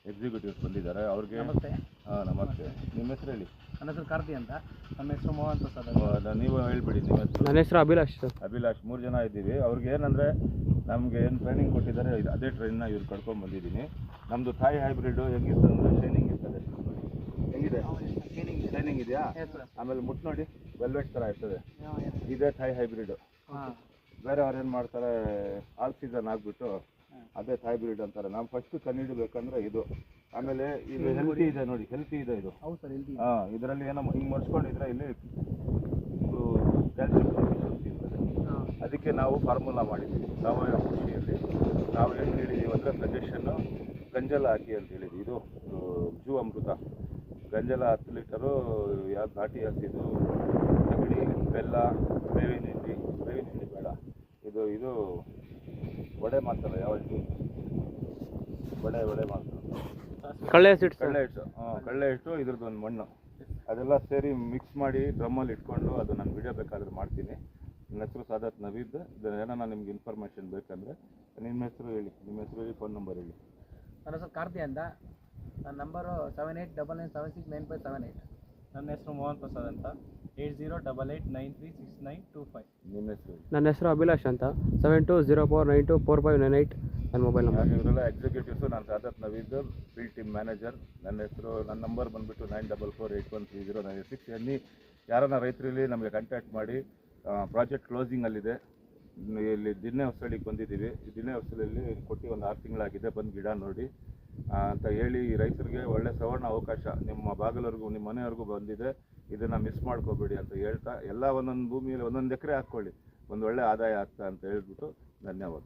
Executives ಬಂದಿದ್ದಾರೆ ಅವ್ರಿಗೆ. ನಮಸ್ತೆ. ನಮಸ್ತೆ. ನಿಮ್ಮ ಹೆಸರು ಹೇಳಿ. ನನ್ನ ಹೆಸರು ಕಾರ್ತಿ ಅಂತ. ನಮ್ಮ ಹೆಸರು ಮೋಹನ್ ಪ್ರಸಾದ್. ನೀವು ಹೇಳ್ಬಿಡಿ ನಿಮ್ಮ ಹೆಸರು. ನನ್ನ ಹೆಸರು ಅಭಿಲಾಷ್. 3 ಜನ ಇದ್ದೀವಿ. ಅವ್ರಿಗೆ ಏನಂದರೆ ನಮಗೆ ಏನು ಟ್ರೈನಿಂಗ್ ಕೊಟ್ಟಿದ್ದಾರೆ ಅದೇ ಟ್ರೈನ್ನ ಇವ್ರು ಕರ್ಕೊಂಡು ಬಂದಿದ್ದೀನಿ. ನಮ್ಮದು ಥಾಯ್ ಹೈಬ್ರಿಡ್ ಹೆಂಗಿತ್ತು ಅಂದರೆ ಶೈನಿಂಗ್ ಇರ್ತದೆ. ಹೆಂಗಿದೆ ಶೈನಿಂಗ್ ಇದೆಯಾ? ಆಮೇಲೆ ಮುಟ್ಟು ನೋಡಿ ವೆಲ್ವೆಟ್ ಥರ ಇರ್ತದೆ. ಇದೇ ಥಾಯ್ ಹೈಬ್ರಿಡ್. ಬೇರೆ ಅವ್ರು ಏನು ಮಾಡ್ತಾರೆ ಆಲ್ ಸೀಸನ್ ಆಗಿಬಿಟ್ಟು ಅದೇ ಥಾಯ್ ಬ್ರೀಡ್ ಅಂತಾರೆ. ನಾವು ಫಸ್ಟ್ ಕಂಡುಹಿಡಬೇಕಂದ್ರೆ ಇದು. ಆಮೇಲೆ ಇದು ಹೆಲ್ತಿ ಇದೆ ನೋಡಿ, ಹೆಲ್ತಿ ಇದೆ ಇದು. ಇದರಲ್ಲಿ ಏನೋ ಹಿಂಗೆ ಮರ್ಸ್ಕೊಂಡಿದ್ರೆ ಇಲ್ಲಿ ಕ್ಯಾಲ್ಸಿಯಂ ಡೆಫಿಷಿಯನ್ಸಿ ಇರ್ತದೆ. ಅದಕ್ಕೆ ನಾವು ಫಾರ್ಮುಲಾ ಮಾಡಿದ್ದೀವಿ ಸಾವಯವ ಕೃಷಿಯಲ್ಲಿ. ನಾವು ಏನು ಹೇಳಿದ್ದೀವಿ ಅಂದರೆ ಸಜೆಷನ್ನು ಗಂಜಲ ಹಾಕಿ ಅಂತ ಹೇಳಿದ್ವಿ. ಇದು ಜೂ ಅಮೃತ ಗಂಜಲ 10 ಲೀಟರು, ಯಾವ್ದು ನಾಟಿ ಹಸಿದು, ಸಗಣಿ, ಬೆಲ್ಲ, ಬೇವಿನ ಹಿಂಡಿ ಬೇಡ, ಇದು ವಡೆ ಮಾಡ್ತಾರೆ. ಯಾವತ್ತು ವಡೆ ಮಾಡ್ತಾರೆ ಕಳ್ಳೆ ಹಿಟ್ಟು ಇದ್ರದ್ದು ಒಂದು ಮಣ್ಣು ಅದೆಲ್ಲ ಸೇರಿ ಮಿಕ್ಸ್ ಮಾಡಿ ಡ್ರಮ್ಮಲ್ಲಿ ಇಟ್ಕೊಂಡು ಅದು ನಾನು ವಿಡಿಯೋ ಬೇಕಾದ್ರೆ ಮಾಡ್ತೀನಿ. ನನ್ನ ಹೆಸರು ಸಾದತ್ ನವೀದ್. ಏನೋ ನಿಮ್ಗೆ ಇನ್ಫಾರ್ಮೇಷನ್ ಬೇಕಂದರೆ ನಿಮ್ಮ ಹೆಸರು ಹೇಳಿ, ಫೋನ್ ನಂಬರ್ ಹೇಳಿ. ನನ್ನ ಹೆಸರು ಕಾರ್ತಿ ಅಂತ. ನನ್ನ ನಂಬರು 7899769578. ನನ್ನ ಹೆಸರು ಮೋಹನ್ ಪ್ರಸಾದ್ ಅಂತ. 8088936925. ನಿಮ್ಮ ಹೆಸರು? ನನ್ನ ಹೆಸರು ಅಭಿಲಾಷ್ ಅಂತ. 7204924598 ನನ್ನ ಮೊಬೈಲ್ ನಂಬರ್. ಇವರೆಲ್ಲ ಎಕ್ಸಿಕ್ಯೂಟಿವ್ಸು. ನಾನು Sadat Naveed, field team manager. ನನ್ನ ನಂಬರ್ ಬಂದುಬಿಟ್ಟು 9448130996. ಯಾರನ್ನ ರೈತರಲ್ಲಿ ನಮಗೆ ಕಾಂಟ್ಯಾಕ್ಟ್ ಮಾಡಿ. ಪ್ರಾಜೆಕ್ಟ್ ಕ್ಲೋಸಿಂಗಲ್ಲಿದೆ. ಇಲ್ಲಿ ದಿನ್ನೆ ಹೊಸಳಿಗೆ ಬಂದಿದ್ದೀವಿ. ಈ ದಿನ್ನೆ ಹೊಸಳಲ್ಲಿ ಕೊಟ್ಟು ಒಂದು 6 ತಿಂಗಳಾಗಿದೆ. ಬಂದು ಗಿಡ ನೋಡಿ ಅಂತ ಹೇಳಿ ರೈತರಿಗೆ ಒಳ್ಳೆ ಸುವರ್ಣ ಅವಕಾಶ ನಿಮ್ಮ ಬಾಗಿಲವರೆಗೂ ನಿಮ್ಮ ಮನೆಯವರೆಗೂ ಬಂದಿದೆ. ಇದನ್ನು ಮಿಸ್ ಮಾಡ್ಕೋಬೇಡಿ ಅಂತ ಹೇಳ್ತಾ, ಎಲ್ಲ ಒಂದೊಂದು ಭೂಮಿಯಲ್ಲಿ 1 ಎಕರೆ ಹಾಕ್ಕೊಳ್ಳಿ, ಒಂದು ಒಳ್ಳೆ ಆದಾಯ ಆಗ್ತಾ ಅಂತ ಹೇಳ್ಬಿಟ್ಟು ಧನ್ಯವಾದ.